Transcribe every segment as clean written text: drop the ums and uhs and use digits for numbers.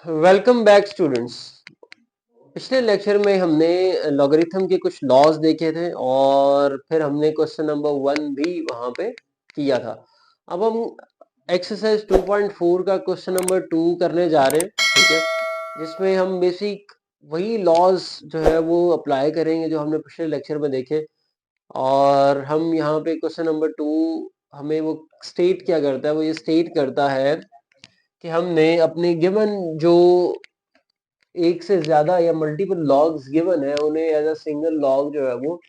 Welcome back students. पिछले lecture में हमने लॉगरिथम के कुछ लॉज देखे थे और फिर हमने क्वेश्चन नंबर 1 भी वहां पे किया था। अब हम एक्सरसाइज 2.4 का क्वेश्चन नंबर 2 करने जा रहे हैं, ठीक है, जिसमें हम बेसिक वही लॉज जो है वो अप्लाई करेंगे जो हमने पिछले लेक्चर में देखे। और हम यहाँ पे क्वेश्चन नंबर 2 हमें वो स्टेट क्या करता है, वो ये स्टेट करता है कि हमने अपने गिवन जो एक से ज्यादा या मल्टीपल लॉग्स गिवन है उन्हें एज अ सिंगल लॉग जो है वो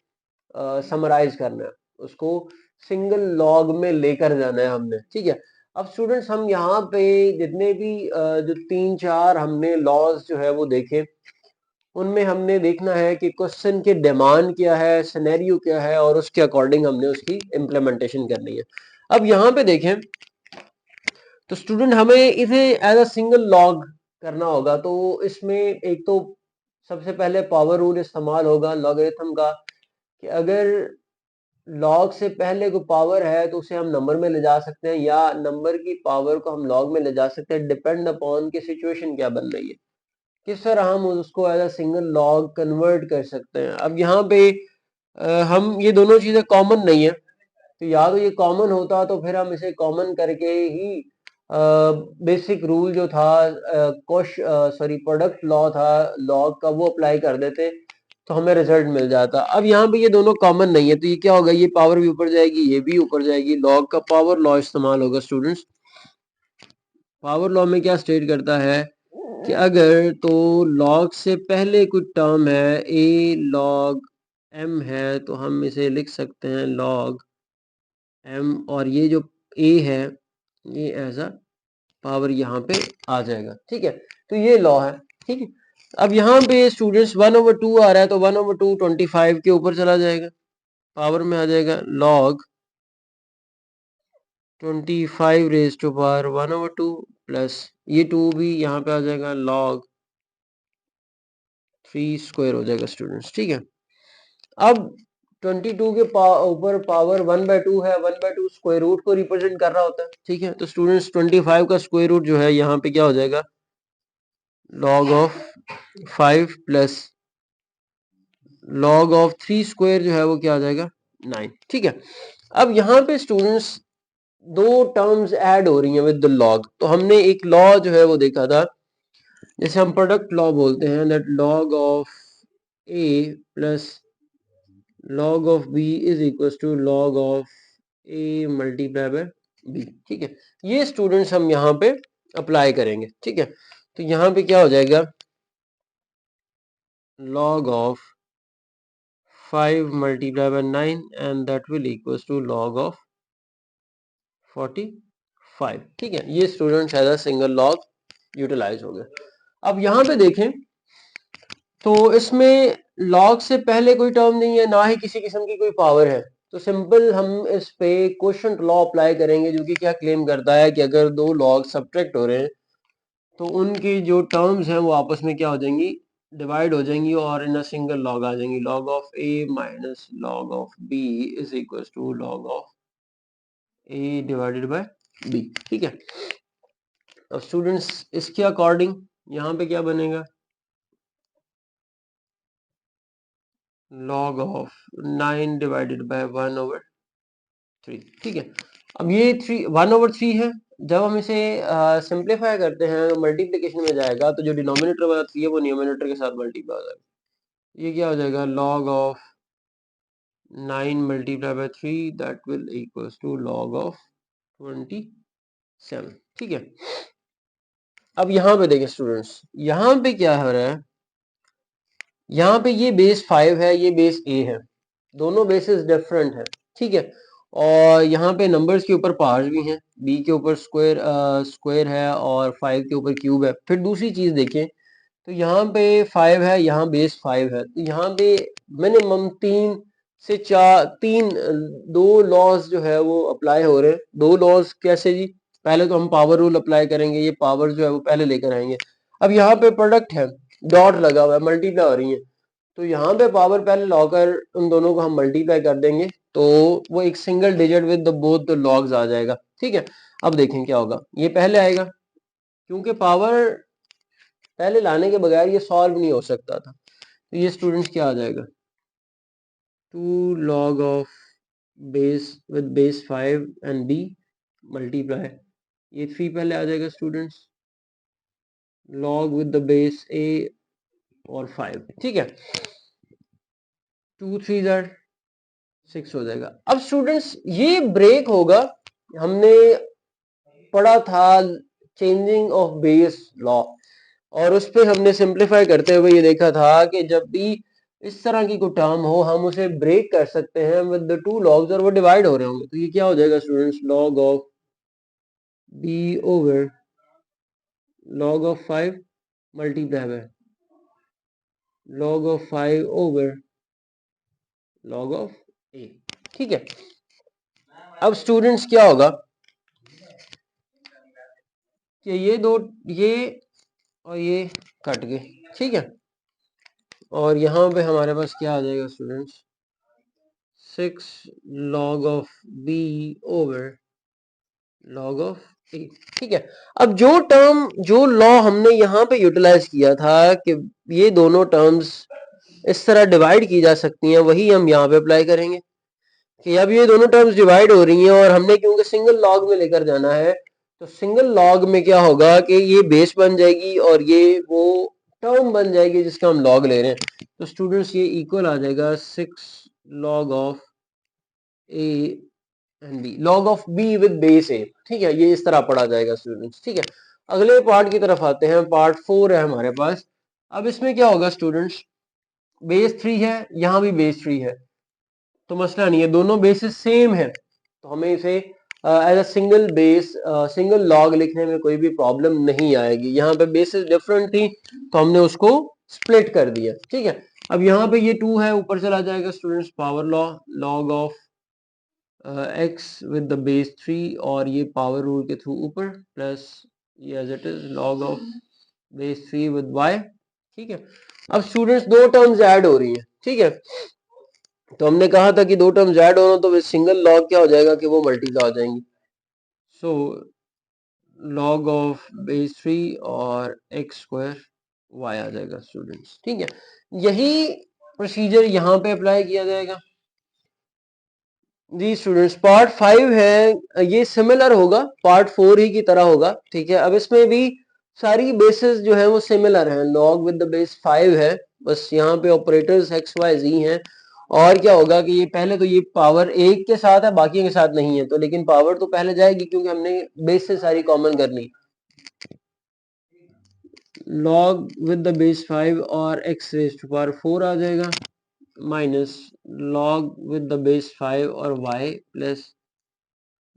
समराइज करना है, उसको सिंगल लॉग में लेकर जाना है हमने, ठीक है। अब स्टूडेंट्स हम यहाँ पे जितने भी जो 3-4 हमने लॉज जो है वो देखे, उनमें हमने देखना है कि क्वेश्चन के डिमांड क्या है, सिनेरियो क्या है और उसके अकॉर्डिंग हमने उसकी इम्प्लीमेंटेशन करनी है। अब यहाँ पे देखें तो स्टूडेंट हमें इसे एज अ सिंगल लॉग करना होगा, तो इसमें एक तो सबसे पहले पावर रूल इस्तेमाल होगा लॉगरिथम का कि अगर लॉग से पहले कोई पावर है तो उसे हम नंबर में ले जा सकते हैं या नंबर की पावर को हम लॉग में ले जा सकते हैं, डिपेंड अपॉन की सिचुएशन क्या बन रही है, किस तरह हम उसको as a single log convert कर सकते हैं। अब यहाँ पे हम ये दोनों चीजें कॉमन नहीं है, तो या तो ये कॉमन होता तो फिर हम इसे कॉमन करके ही बेसिक रूल जो था प्रोडक्ट लॉ था लॉग का वो अप्लाई कर देते तो हमें रिजल्ट मिल जाता। अब यहाँ पे ये दोनों कॉमन नहीं है, तो ये क्या होगा, ये पावर भी ऊपर जाएगी, ये भी ऊपर जाएगी, लॉग का पावर लॉ इस्तेमाल होगा। स्टूडेंट्स पावर लॉ में क्या स्टेट करता है कि अगर तो लॉग से पहले कुछ टर्म है ए लॉग एम है तो हम इसे लिख सकते हैं लॉग एम, और ये जो ए है ये एज अ पावर यहाँ पे आ जाएगा, ठीक है। तो ये लॉ है, ठीक है। अब यहाँ पे स्टूडेंट्स 1/2 आ रहा है तो 1/2 25 के ऊपर चला जाएगा, पावर में आ जाएगा log 25 raise to power 1/2 plus ये 2 भी यहाँ पे आ जाएगा लॉग 3 स्क्वायर हो जाएगा स्टूडेंट्स, ठीक है। अब 22 के ऊपर पावर 1/2 है, 1/2 स्क्वायर रूट को रिप्रेजेंट कर रहा होता है, ठीक है। तो स्टूडेंट्स 25 का स्क्वायर रूट जो है यहाँ पे क्या हो जाएगा, log of 5 plus log of 3 square जो है वो क्या आ जाएगा 9, ठीक है। अब यहाँ पे स्टूडेंट्स दो टर्म्स ऐड हो रही हैं विद द लॉग, तो हमने एक लॉ जो है वो देखा था जैसे हम प्रोडक्ट लॉ बोलते हैं, that log of A plus log of b is equals to log of a multiply by b, ठीक है। ये स्टूडेंट्स हम यहाँ पे अप्लाई करेंगे, ठीक है। तो यहाँ पे क्या हो जाएगा, log of 5 multiply by 9 and that will equals to log of 45, ठीक है। ये students as a single log utilise हो गए। अब यहाँ पे देखें तो इसमें लॉग से पहले कोई टर्म नहीं है, ना ही किसी किस्म की कोई पावर है, तो सिंपल हम इस पे क्वोशंट लॉ अप्लाई करेंगे जो कि क्या क्लेम करता है कि अगर दो लॉग सब्ट्रैक्ट हो रहे हैं तो उनकी जो टर्म्स हैं वो आपस में क्या हो जाएंगी, डिवाइड हो जाएंगी और इन अ सिंगल लॉग आ जाएंगी, log of A minus log of B is equal to log of A divided by B, ठीक है। अब स्टूडेंट्स इसके अकॉर्डिंग यहाँ पे क्या बनेगा, log of 9 डिवाइडेड बाय 1/3, ठीक है। अब ये 1/3 है, जब हम इसे सिंप्लीफाई करते हैं मल्टीप्लिकेशन में जाएगा तो जो डिनोमिनेटर वाला 3 है वो न्यूमरेटर के साथ मल्टीप्लाई हो जाएगा, ये क्या हो जाएगा log of 9 multiply by 3 that will equals to log of 27, ठीक है। अब यहाँ पे देखें स्टूडेंट्स, यहाँ पे क्या हो रहा है, यहाँ पे ये बेस 5 है, ये बेस a है, दोनों बेसिस डिफरेंट है, ठीक है। और यहाँ पे नंबर्स के ऊपर पावर्स भी हैं, b के ऊपर स्क्वायर है और 5 के ऊपर क्यूब है। फिर दूसरी चीज देखें तो यहाँ पे 5 है, यहाँ बेस 5 है, तो यहाँ पे मिनिमम 3 दो लॉज जो है वो अप्लाई हो रहे हैं। दो लॉज कैसे जी, पहले तो हम पावर रूल अप्लाई करेंगे, ये पावर जो है वो पहले लेकर आएंगे। अब यहाँ पे प्रोडक्ट है, डॉट लगा हुआ है, मल्टीप्लाई हो रही है, तो यहाँ पे पावर पहले लॉकर उन दोनों को हम मल्टीप्लाई कर देंगे तो वो एक single digit with the both the logs आ जाएगा, ठीक है। अब देखें क्या होगा, ये पहले आएगा क्योंकि पावर पहले लाने के बगैर ये सॉल्व नहीं हो सकता था। तो ये स्टूडेंट्स क्या आ जाएगा, 2 log of base with base 5 and b multiply, ये 3 पहले आ जाएगा students, log with the base a और 5, ठीक है। 2 3 6 हो जाएगा। अब स्टूडेंट्स ये ब्रेक होगा, हमने पढ़ा था चेंजिंग ऑफ बेस लॉ, और उस पे हमने सिंप्लीफाई करते हुए ये देखा था कि जब भी इस तरह की कोई टर्म हो हम उसे ब्रेक कर सकते हैं विद द 2 लॉग्स और वो डिवाइड हो रहे होंगे। तो ये क्या हो जाएगा students, log of b over log of 5 multiply bye log of 5 over log of a, ठीक है। अब स्टूडेंट्स क्या होगा कि ये और ये कट गए, ठीक है, और यहाँ पे हमारे पास क्या आ जाएगा students, 6 log of b over log of a, ठीक है। अब जो लॉ हमने यहाँ पे यूटिलाइज किया था कि ये दोनों टर्म्स इस तरह डिवाइड की जा सकती हैं, वही हम यहाँ पे अप्लाई करेंगे कि अब ये दोनों टर्म्स डिवाइड हो रही हैं और हमने क्योंकि सिंगल लॉग में लेकर जाना है, तो सिंगल लॉग में क्या होगा कि ये बेस बन जाएगी और ये वो टर्म बन जाएगी जिसका हम लॉग ले रहे हैं। तो स्टूडेंट्स ये इक्वल आ जाएगा 6 log of a and b, log of b with base a, ठीक है। ये इस तरह पढ़ा जाएगा स्टूडेंट्स, ठीक है। अगले पार्ट की तरफ आते हैं, पार्ट 4 है हमारे पास। अब इसमें क्या होगा स्टूडेंट्स, बेस 3 है, यहाँ भी बेस 3 है, तो मसला नहीं है, दोनों बेसिस सेम है, तो हमें इसे as a single base single log लिखने में कोई भी प्रॉब्लम नहीं आएगी। यहाँ पे बेसिस डिफरेंट थी तो हमने उसको स्प्लिट कर दिया, ठीक है। अब यहाँ पे ये 2 है, ऊपर चला जाएगा students, power law, log of x with the base 3 और ये पावर रूल के थ्रू ऊपर प्लस ये as it is log of base 3 with y, ठीक है। अब स्टूडेंट्स दो टर्म्स ऐड हो रही हैं, ठीक है, तो हमने कहा था कि दो टर्म्स ऐड होना तो सिंगल लॉग क्या हो जाएगा कि वो मल्टीप्लाई हो जाएंगी। सो log ऑफ बेस 3 और x स्क्वायर y आ जाएगा स्टूडेंट्स, ठीक है। यही प्रोसीजर यहाँ पे अप्लाई किया जाएगा जी स्टूडेंट्स। पार्ट 5 है, ये सिमिलर होगा, पार्ट 4 ही की तरह होगा, ठीक है। अब इसमें भी सारी बेसिस जो है वो सिमिलर हैं, log विद द बेस 5 है, बस यहाँ पे ऑपरेटर्स एक्स वाई जी हैं। और क्या होगा कि ये पहले तो ये पावर एक के साथ है, बाकी के साथ नहीं है, तो लेकिन पावर तो पहले जाएगी क्योंकि हमने बेस से सारी कॉमन करनी। log विद द बेस 5 और x रेज़ टू पावर 4 आ जाएगा, minus log with the base 5 और y plus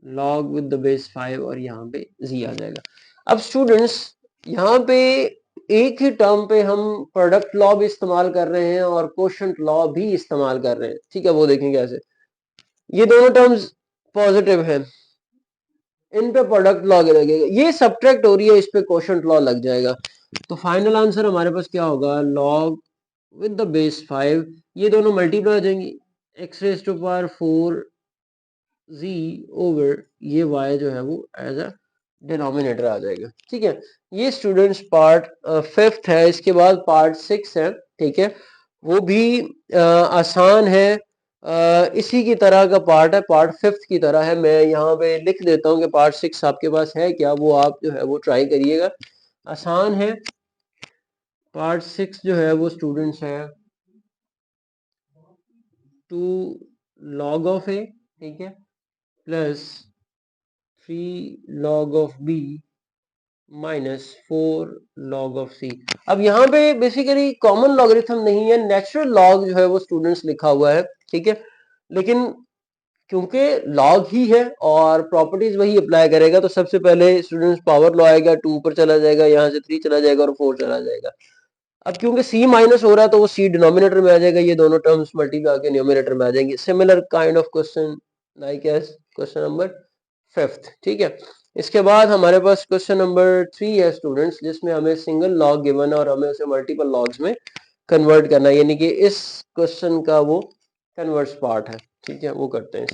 log with the base 5 और यहाँ पे z आ जाएगा। अब स्टूडेंट्स यहाँ पे एक ही टर्म पे हम प्रोडक्ट लॉ भी इस्तेमाल कर रहे हैं और कोशेंट लॉ भी इस्तेमाल कर रहे हैं, ठीक है। वो देखेंगे कैसे, ये दोनों टर्म्स पॉजिटिव हैं, इन पे प्रोडक्ट लॉ लगेगा, ये सब्ट्रैक्ट हो रही है, इस पे कोशेंट लॉ लग जाएगा। तो फाइनल आंसर हमारे पास क्या होगा, log विद द बेस 5, ये दोनों मल्टीप्लाई हो जाएंगी, x raise to power 4 z over ये y जो है वो एज अ डिनोमिनेटर आ जाएगा, ठीक है। ये स्टूडेंट्स पार्ट 5th है। इसके बाद पार्ट 6 है, ठीक है, वो भी आसान है, इसी की तरह का पार्ट है, पार्ट 5th की तरह है। मैं यहाँ पे लिख देता हूँ कि पार्ट 6 आपके पास है क्या, वो आप जो है वो ट्राई करिएगा, आसान है। पार्ट 6 जो है वो स्टूडेंट्स है 2 log ऑफ ए, ठीक है, plus 3 log of B minus 4 log of C. अब यहाँ पे बेसिकली कॉमन लॉगरिथम नहीं है, नेचुरल लॉग जो है वो स्टूडेंट्स लिखा हुआ है, ठीक है, लेकिन क्योंकि लॉग ही है और प्रॉपर्टीज वही अप्लाई करेगा, तो सबसे पहले स्टूडेंट्स पावर लॉ आएगा, 2 ऊपर चला जाएगा, यहाँ से 3 चला जाएगा और 4 चला जाएगा। अब क्योंकि सी माइनस हो रहा है तो वो सी डिनोमिनेटर में आ जाएगा, ये दोनों टर्म्स मल्टीप्लाई होकर न्यूमरेटर में आ जाएंगे। Similar kind of question like as question number 5th, ठीक है। इसके बाद हमारे पास क्वेश्चन नंबर 3 है स्टूडेंट्स, जिसमें हमें सिंगल लॉग गिवन है और हमें उसे मल्टीपल लॉग्स में कन्वर्ट करना है, यानी कि इस क्वेश्चन का वो कन्वर्स पार्ट है, ठीक है, वो करते हैं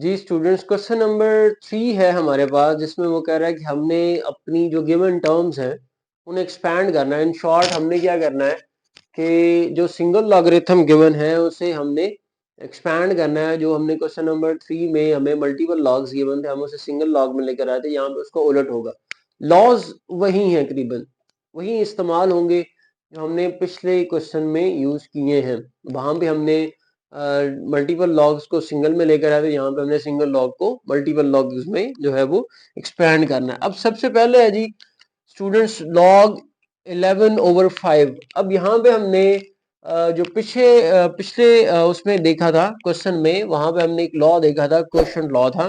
जी स्टूडेंट्स। क्वेश्चन नंबर 3 है हमारे पास, जिसमें वो कह रहा है कि हमने अपनी जो गिवन टर्म्स हैं उन्हें एक्सपैंड करना है। इन शॉर्ट हमने क्या करना है कि जो सिंगल लॉगरिथम गिवन है उसे हमने एक्सपैंड करना है। जो हमने क्वेश्चन नंबर 3 में हमें मल्टीपल लॉग्स गिवन थे, हम उसे सिंगल लॉग में लेकर आए थे, यहाँ पे उसको उलट होगा। लॉज वही है, करीबन वही इस्तेमाल होंगे जो हमने पिछले क्वेश्चन में यूज किए हैं। वहां पे हमने मल्टीपल लॉग्स को सिंगल में लेकर आए थे, यहाँ पे हमने सिंगल लॉग को मल्टीपल लॉग्स में जो है वो एक्सपैंड करना है। अब सबसे पहले है जी स्टूडेंट्स लॉग 11/5। अब यहाँ पे हमने जो पिछले उसमें देखा था क्वेश्चन में, वहां पे हमने एक लॉ देखा था, क्वेश्चन लॉ था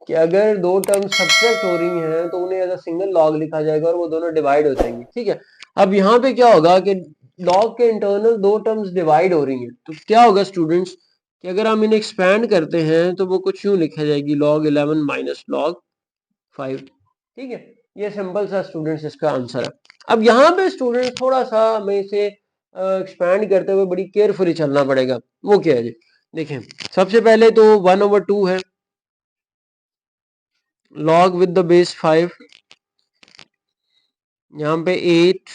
कि अगर दो टर्म सब्ट्रैक्ट हो रही हैं तो उन्हें एज अ सिंगल लॉग लिखा जाएगा और वो दोनों डिवाइड हो जाएंगी। ठीक है, अब यहाँ पे क्या होगा कि लॉग के इंटरनल दो टर्म्स डिवाइड हो रही हैं, तो क्या होगा स्टूडेंट्स कि अगर हम इन्हें एक्सपैंड करते हैं तो वो कुछ यूं लिखा जाएगी log 11 माइनस log 5। ठीक है, ये सिंपल सा स्टूडेंट्स इसका आंसर है। अब यहाँ पे स्टूडेंट थोड़ा सा हमें इसे एक्सपैंड करते हुए बड़ी केयरफुली चलना पड़ेगा। वो क्या है जी, देखें सबसे पहले तो 1/2 है, log विद द बेस 5, यहाँ पे 8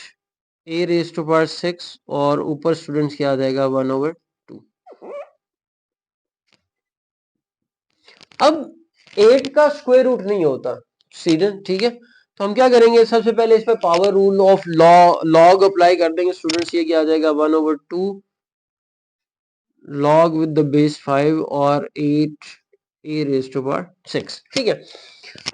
a रेज टू पावर 6 और ऊपर स्टूडेंट्स क्या आ जाएगा 1/2। अब 8 का स्क्वायर रूट नहीं होता सीधे, ठीक है, तो हम क्या करेंगे, सबसे पहले इस पे power rule of log apply कर देंगे स्टूडेंट्स। ये क्या आ जाएगा 1/2 log विद द बेस 5 और 8 a रेज टू पावर 6। ठीक है,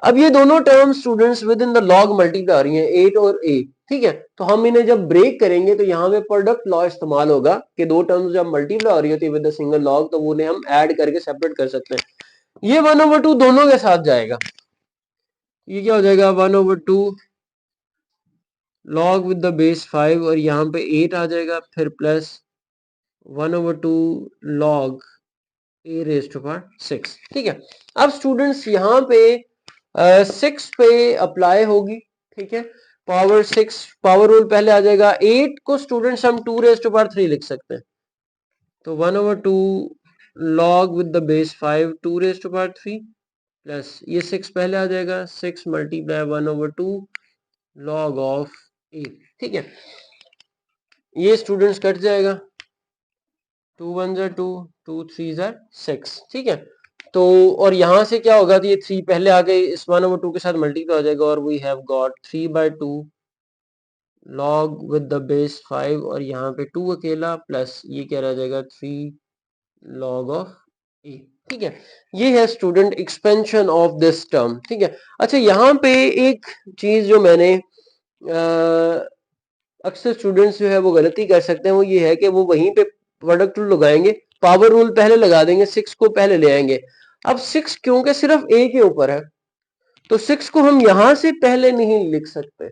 अब ये दोनों term students within the log multiply आ रही हैं 8 और a। ठीक है, तो हम इन्हें जब ब्रेक करेंगे तो यहाँ पे प्रोडक्ट लॉ इस्तेमाल होगा कि दो टर्म्स जब मल्टीप्लाई हो रही होती है विद सिंगल लॉग तो उन्हें हम ऐड करके सेपरेट कर सकते हैं। ये 1/2 दोनों के साथ जाएगा, ये क्या हो जाएगा 1/2 log विद द बेस 5 और यहाँ पे 8 आ जाएगा, फिर plus 1/2 log a raise to power 6। ठीक है, अब स्टूडेंट्स यहाँ पे 6 पे अप्लाई होगी। ठीक है, पावर 6 पावर रूल पहले आ जाएगा। 8 को स्टूडेंट्स हम 2 रेज टू पावर 3 लिख सकते हैं, तो 1/2 log with the base 5 2 raise to power 3 plus ये 6 पहले आ जाएगा, 6 मल्टीप्लाई 1/2 log ऑफ 8। ठीक है, ये स्टूडेंट्स कट जाएगा, 2 1 जा 2 2 3 जा 6। ठीक है, तो और यहां से क्या होगा, तो ये 3 पहले आ गए, इस 1/2 के साथ मल्टीप्लाई हो जाएगा और we have got 3/2 log with the base 5 और यहाँ पे 2 अकेला प्लस ये क्या रह जाएगा 3 log ऑफ 8। ठीक है, ये है student expansion of this term. ठीक है, अच्छा यहाँ पे एक चीज जो मैंने अक्सर स्टूडेंट्स जो है वो गलती कर सकते हैं, वो ये है कि वो वहीं पे प्रोडक्ट रूल लगाएंगे, पावर रूल पहले लगा देंगे, 6 को पहले ले आएंगे। अब 6 क्योंकि सिर्फ a के ऊपर है तो 6 को हम यहां से पहले नहीं लिख सकते।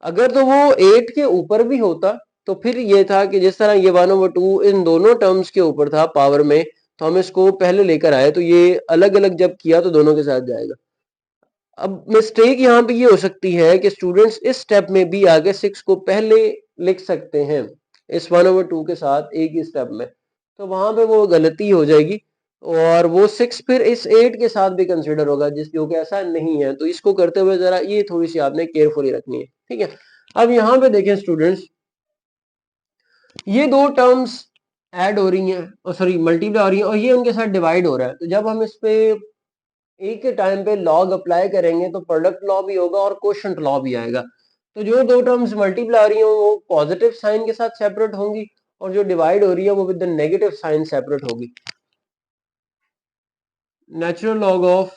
अगर तो वो 8 के ऊपर भी होता तो फिर ये था कि जिस तरह ये 1/2 इन दोनों टर्म्स के ऊपर था पावर में, तो हम इसको पहले लेकर आए, तो ये अलग अलग जब किया तो दोनों के साथ जाएगा। अब मिस्टेक यहाँ पे ये हो सकती है कि स्टूडेंट्स इस स्टेप में भी आगे 6 को पहले लिख सकते हैं इस 1/2 के साथ एक ही स्टेप में, तो वहां पे वो गलती हो जाएगी और वो 6 फिर इस 8 के साथ भी कंसिडर होगा, जिस जो कि ऐसा नहीं है। तो इसको करते हुए जरा ये थोड़ी सी आपने केयरफुली रखनी है। ठीक है, अब यहाँ पे देखें स्टूडेंट्स, ये दो टर्म्स ऐड हो रही हैं और सॉरी मल्टीप्लाई हो रही हैं और ये उनके साथ डिवाइड हो रहा है, तो जब हम इस पे एक के टाइम पे लॉग अप्लाई करेंगे तो प्रोडक्ट लॉ भी होगा और कोशंट लॉ भी आएगा। तो जो दो टर्म्स मल्टीप्लाई आ रही हैं वो पॉजिटिव साइन के साथ सेपरेट होंगी और जो डिवाइड हो रही है वो with the negative sign separate होगी। Natural log of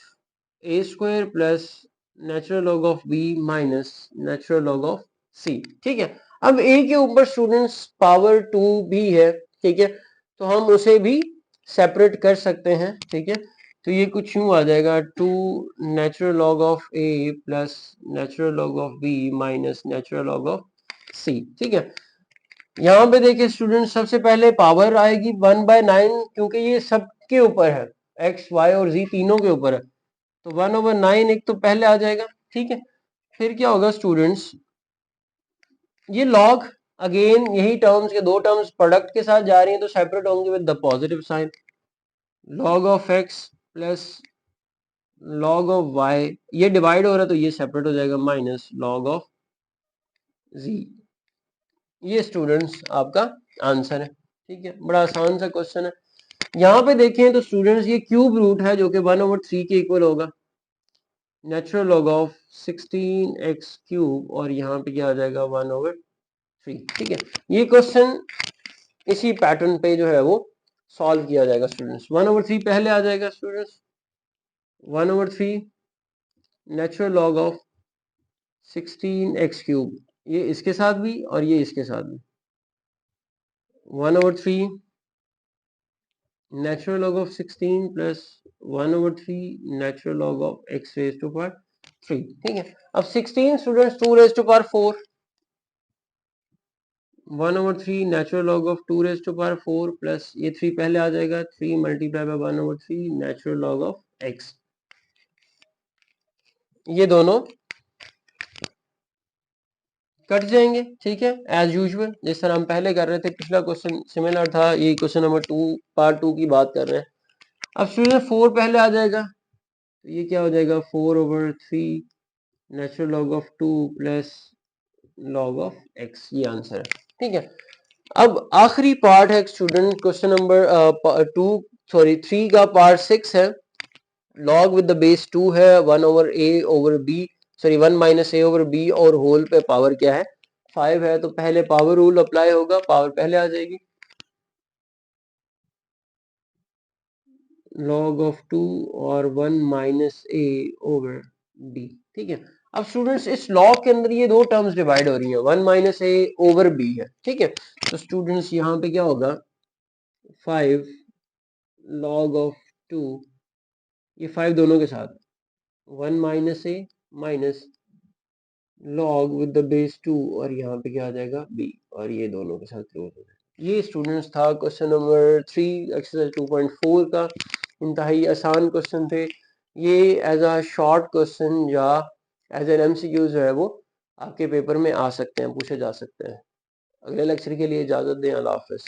A square plus natural log of B minus natural log of C. ठीक है, अब ए के ऊपर स्टूडेंट्स पावर 2 भी है। ठीक है, तो हम उसे भी सेपरेट कर सकते हैं। ठीक है, तो ये कुछ यूं आ जाएगा 2 natural log of A plus natural log of B minus natural log of C. ठीक है, यहाँ पे देखिए स्टूडेंट सबसे पहले पावर आएगी 1/9 क्योंकि ये सबके ऊपर है, एक्स वाई और जी तीनों के ऊपर है, तो 1/9 एक तो पहले आ जाएगा। ठीक है, फिर क्या होगा स्टूडेंट्स, ये लॉग अगेन यही टर्म्स के दो टर्म्स प्रोडक्ट के साथ जा रही हैं तो सेपरेट होंगे with the positive sign, log of x plus log of y, ये डिवाइड हो रहा है तो ये सेपरेट हो जाएगा माइनस log ऑफ जी, ये स्टूडेंट्स आपका आंसर है। ठीक है, बड़ा आसान सा क्वेश्चन है। यहाँ पे देखें तो स्टूडेंट्स ये क्यूब रूट है जो कि 1/3 के इक्वल होगा, natural log of 16x cube, और यहाँ पे क्या आ जाएगा 1/3। ठीक है, ये क्वेश्चन इसी पैटर्न पे जो है वो सॉल्व किया जाएगा स्टूडेंट्स। 1/3 पहले आ जाएगा students, 1/3 natural log of 16x cube, ये इसके साथ भी और ये इसके साथ भी, 1/3 natural log of 16 plus 1/3 natural log of x raised to power 3। ठीक है, अब 16 students 2 raised to power 4, 1/3 natural log of 2 raised to power 4 plus ये 3 पहले आ जाएगा, 3 multiply by 1/3 natural log of x, ये दोनों कट जाएंगे। ठीक है, एज यूजुअल जिस तरह हम पहले कर रहे थे, पिछला क्वेश्चन सिमिलर था, ये क्वेश्चन नंबर 2 पार्ट 2 की बात कर रहे हैं। अब स्टूडेंट 4 पहले आ जाएगा, तो ये क्या हो जाएगा 4/3 natural log of 2 plus log of x, ये आंसर है। ठीक है, अब आखिरी पार्ट है स्टूडेंट, क्वेश्चन नंबर 2 सॉरी 3 का पार्ट 6 है। लॉग विद द बेस 2 है, 1/a/b सॉरी 1 - a/b, और होल पे पावर क्या है 5 है, तो पहले पावर रूल अप्लाई होगा, पावर पहले आ जाएगी, log ऑफ 2 और 1 - a/b। ठीक है, अब स्टूडेंट्स इस लॉग के अंदर ये दो टर्म्स डिवाइड हो रही हैं, 1 - a/b है। ठीक है, तो स्टूडेंट्स यहाँ पे क्या होगा 5 log ऑफ 2, ये 5 दोनों के साथ, 1 - a minus log with the base 2, और यहाँ पे क्या आ जाएगा b, और ये दोनों के साथ क्लोज हो जाएगा। ये स्टूडेंट्स था क्वेश्चन नंबर 3 एक्सरसाइज 2.4 का। इंतहाई आसान क्वेश्चन थे ये, एज अ शॉर्ट क्वेश्चन या एज एन एमसीक्यू जो है वो आपके पेपर में आ सकते हैं, पूछे जा सकते हैं। अगले लेक्चर के लिए इजाजत दें, अल्लाह हाफिज।